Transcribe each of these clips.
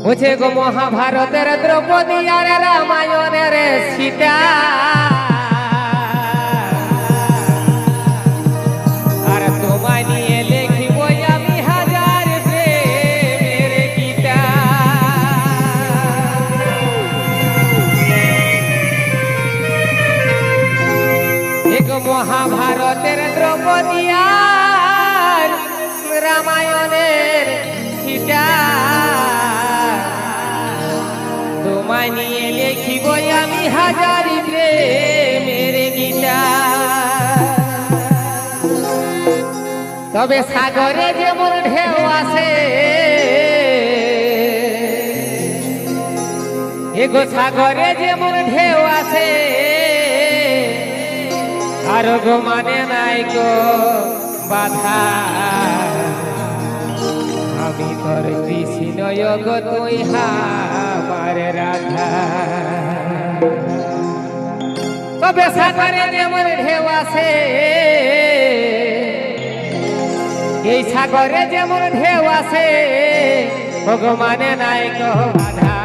বুঝে গো মহাভারতের দ্রৌপদী আর রামায়ণের সীতা আর তোমায় নিয়ে লিখিব আমি হাজার প্রেমের গীতা। এক মহাভারতের দ্রৌপদী আর রামায়ণের সীতা তোমায় নিয়ে লিখিব আমি হাজার প্রেমের গীতা। তবে সাগরে যেমন ঢেউ আসে এগো সাগরে যেমন ঢেউ আসে আর গো মানে নাই গো বাধা আমি তোর কৃষ্ণ গো তুই আমার রাধা। তবে সাগরে যেমন ঢেউ আসে এই সাগরে যেমন ঢেউ আসে ভগবানে নাই গো বাধা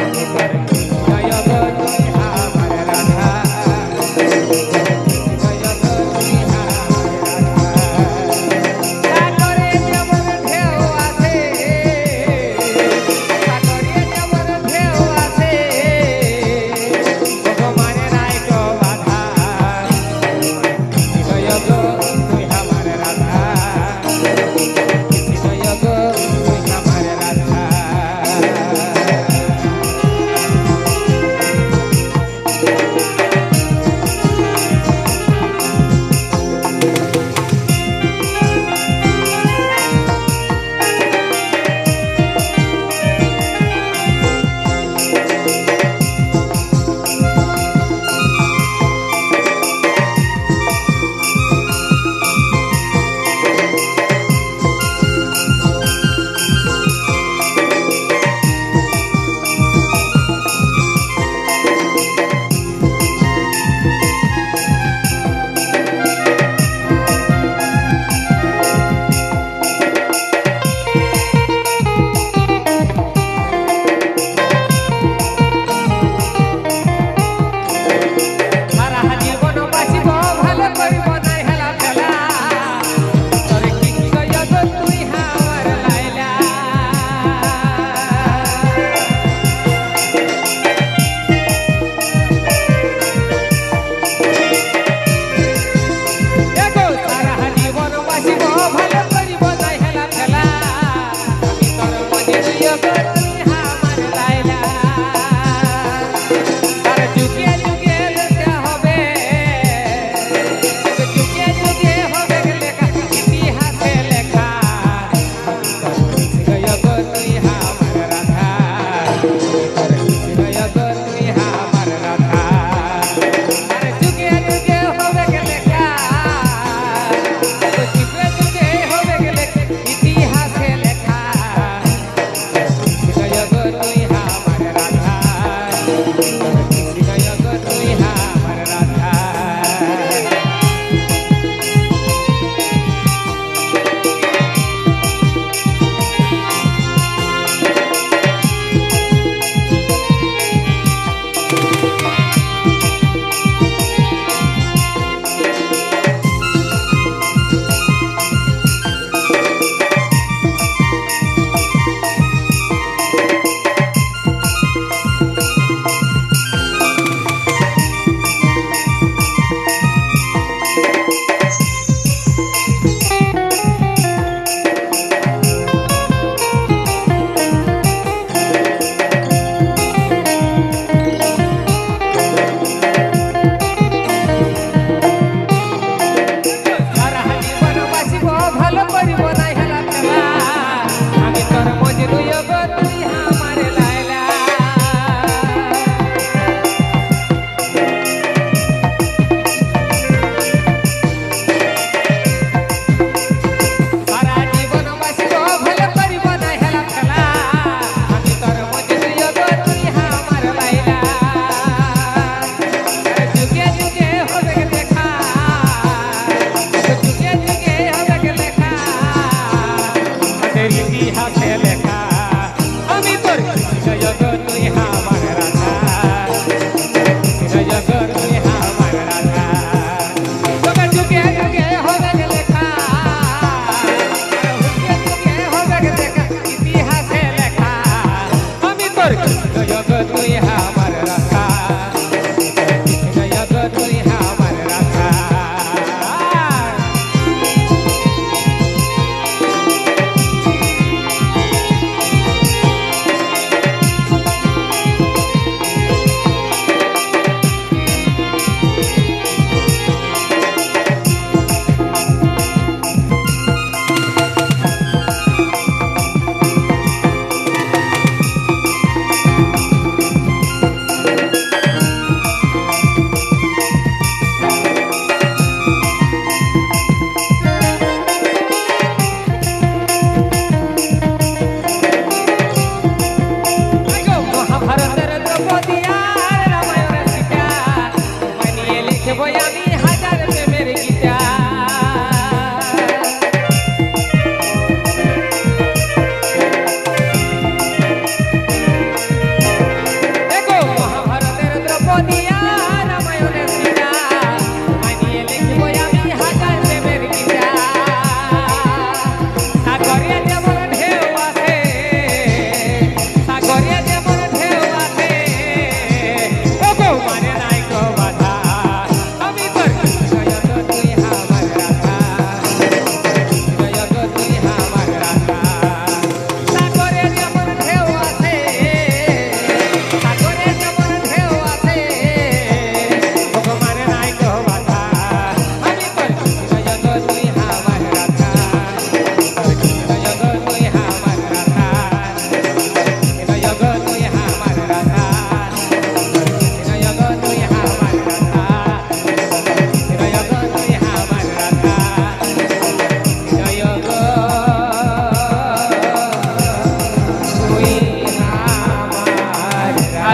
আমি তোর কৃষ্ণ গো তুই আমার রাধা।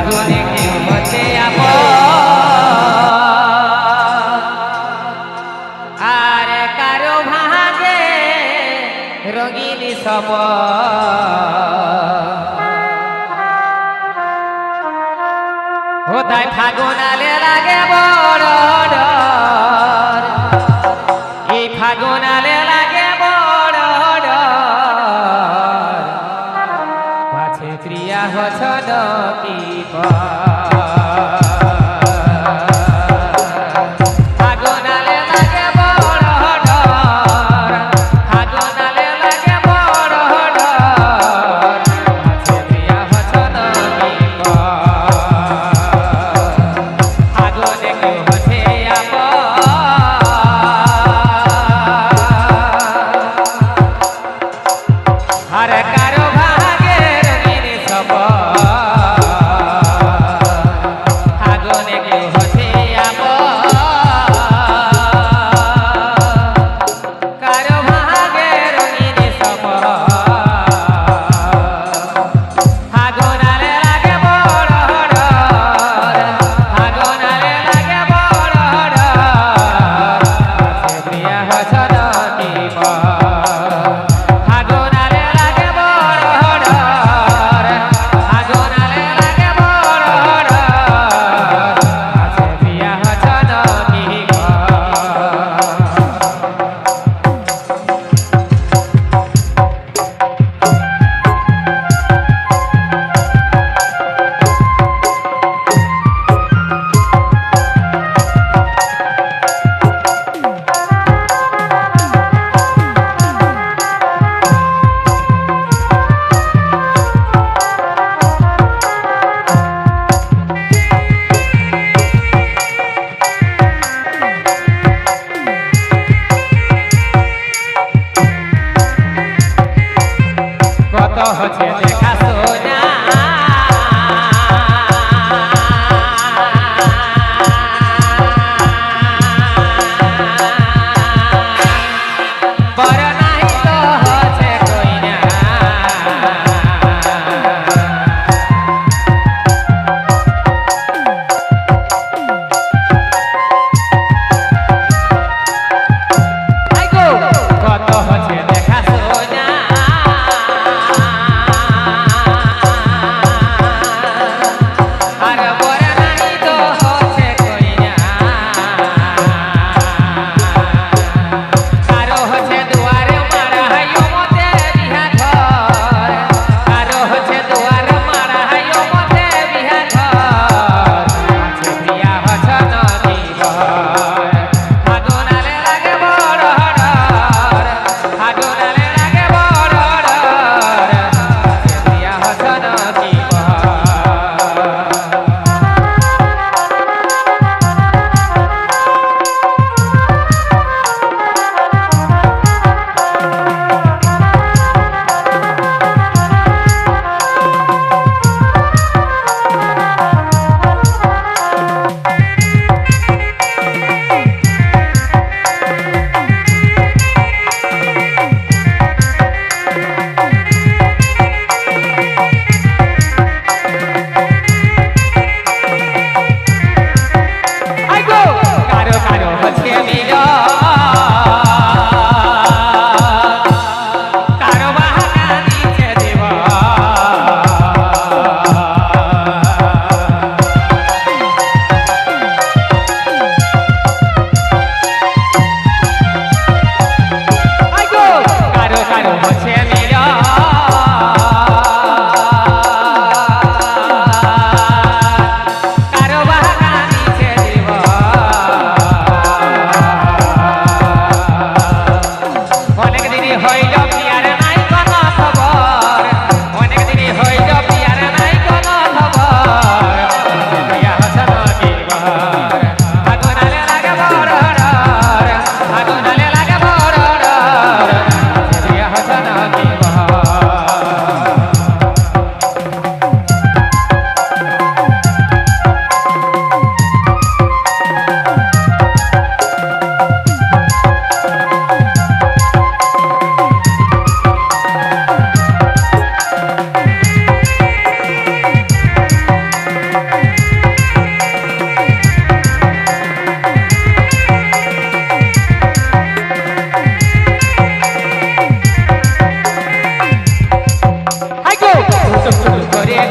ফাগুনে কেউ হচ্ছে আর কারো ভাগে রঙিনী সব তাই ফাগুনালে লাগে বড় ডর এই ফাগুনালে লাগে বড় ডর পাছে প্রিয়া হছ কি ফাগুনালে লাগে বড় ডর ফাগুনালে লাগে বড় ডর পাছে প্রিয়া হছ কি ফাগুনে কেউ হচ্ছে আর কারো ভাগে রঙিন সব ফাগুনে কেউ হচ্ছে কারো ভাগে রঙিন সব ফাগুনালে লাগে বড় ডর ফাগুনালে লাগে বড় ডর পাছে প্রিয়া হছ কি ফাগুনালে লাগে বড় ডর ফাগুনালে লাগে বড় ডর পাছে প্রিয়া হছ কি কত হচ্ছে দেখা সোনা বড় নাই তো হচ্ছে কইনা কত হচ্ছে দেখা সোনা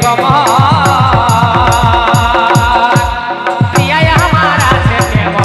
গমন প্রিয়া আমার আছে কেমন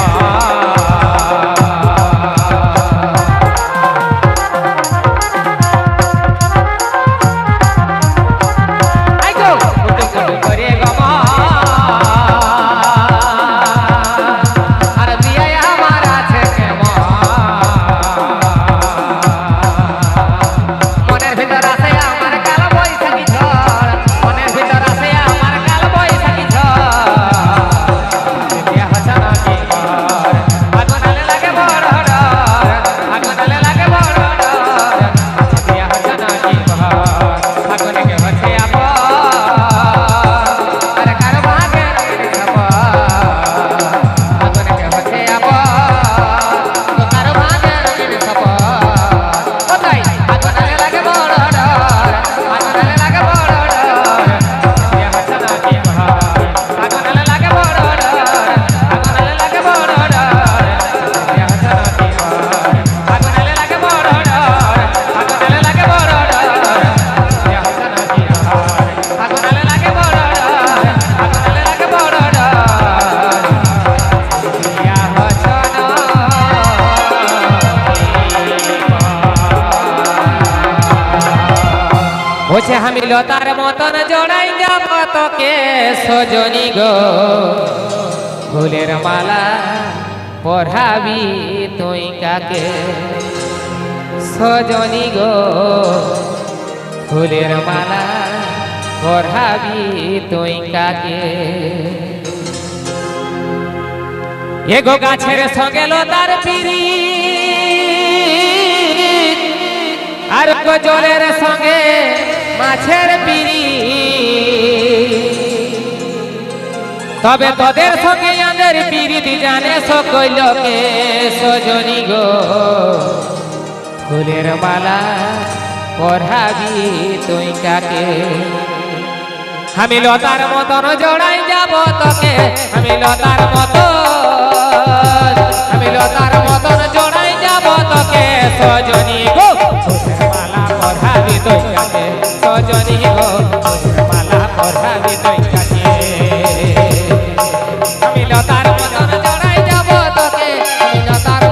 বসে আমি লতার মতন জড়াই যাব তোকে সজনী গো ফুলের মালা পড়াবি তুই কাকে সজনী গো ফুলের মালা পড়াবি তুই কাকে এগো গাছের সঙ্গে লতার পিড়ি আর জলের সঙ্গে মাছের পিড়ি তবে তোদের সঙ্গে আমাদের পিড়িতি জানে সকল লোকে সজনী গো ফুলের মালা পড়াবি তুই কাকে আমি লতার মতন জড়াই যাব তোকে আমি লতার মতন জড়াই যাব তোকে সজনী গো ফুলের মালা পড়াবি তুই কাকে সজনী গো ফুলের মালা পড়াবি তুই কাকে আমি লতার মতন জড়াই যাব তোকে আমি লতার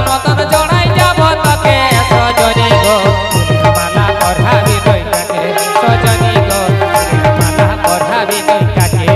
মতন জড়াই যাব তোকে সজনী গো ফুলের মালা পড়াবি তুই কাকে সজনী গো ফুলের মালা পড়াবি তুই কাকে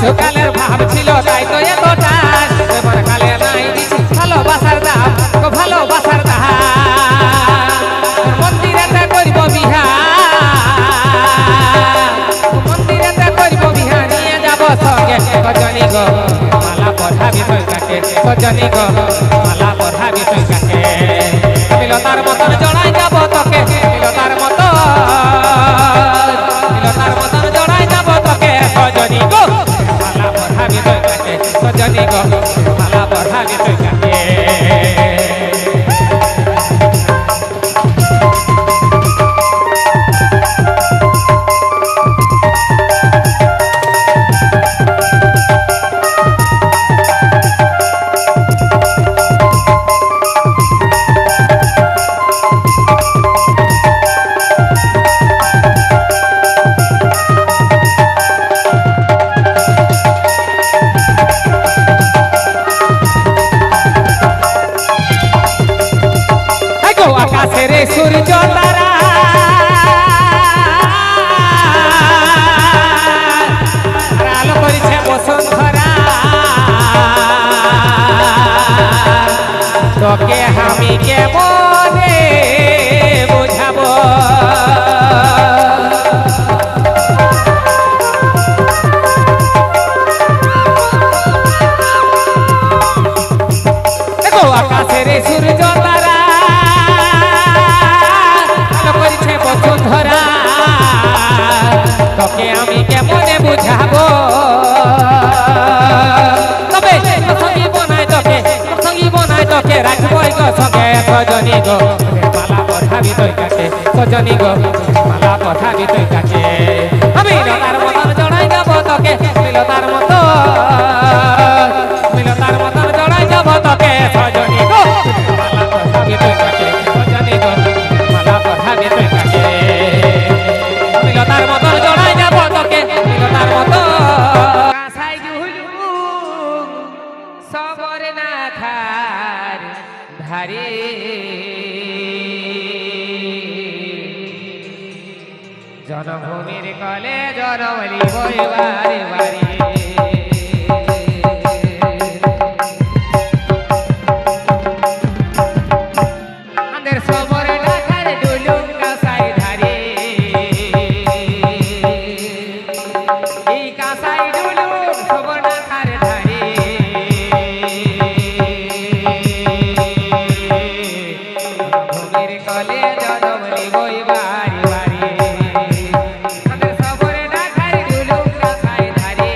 সুকালের ভাব ছিল তাই তো এতটা এবার কালে নাই দিছি ভালোবাসার দাম গো ভালোবাসার দাম মন্দিরেতে করব বিহার মন্দিরেতে করব বিহার নিয়ে যাব সঙ্গে সজনী গো মালা পড়াবি তুই কাকে সজনী গো মালা পড়াবি তুই কাকে মিলতার মতন জড়াই যাব তোকে মিলতার মতন জড়াই যাব তোকে সজনী গো মালা পড়াবি তুই কাকে সজনী গো মালা পড়াবি তুই কাকে আকাশের সূর্য তারা আলো করেছে বসুন্ধরা তোকে আমি কেমনে বুঝাবো দেখো আকাশের সূর্য তারা বসুন্ধরা তোকে আমি কেমনে বুঝাবো তবে সঙ্গী বনাই তোকে রাখবই গো সঙ্গে সজনী গো মালা পড়াবি তুই কাকে সজনী গো মালা পড়াবি তুই কাকে আমি লতার মতন জড়াই যাব তোকে মিলতার মতন জড়াই যাব তোকে সজনী গো মালা পড়াবি তুই কাকে সজনী গো মালা পড়াবি তুই কাকে মিলতার মতন জড়াই যাব তোকে মিলতার মতন কাঁসাই জুলু সবর না খার ধারে জনভূমির কলে জনবলি বইবারে বারে আমাদের সবর না খার ডুলুম কাঁসাই ধারে এই কাঁসাই ডুলুম সবর না খার ধারে জনভূমির কলে জনবলি বইবারে বারে আমাদের সবর না খার ডুলুম কাঁসাই ধারে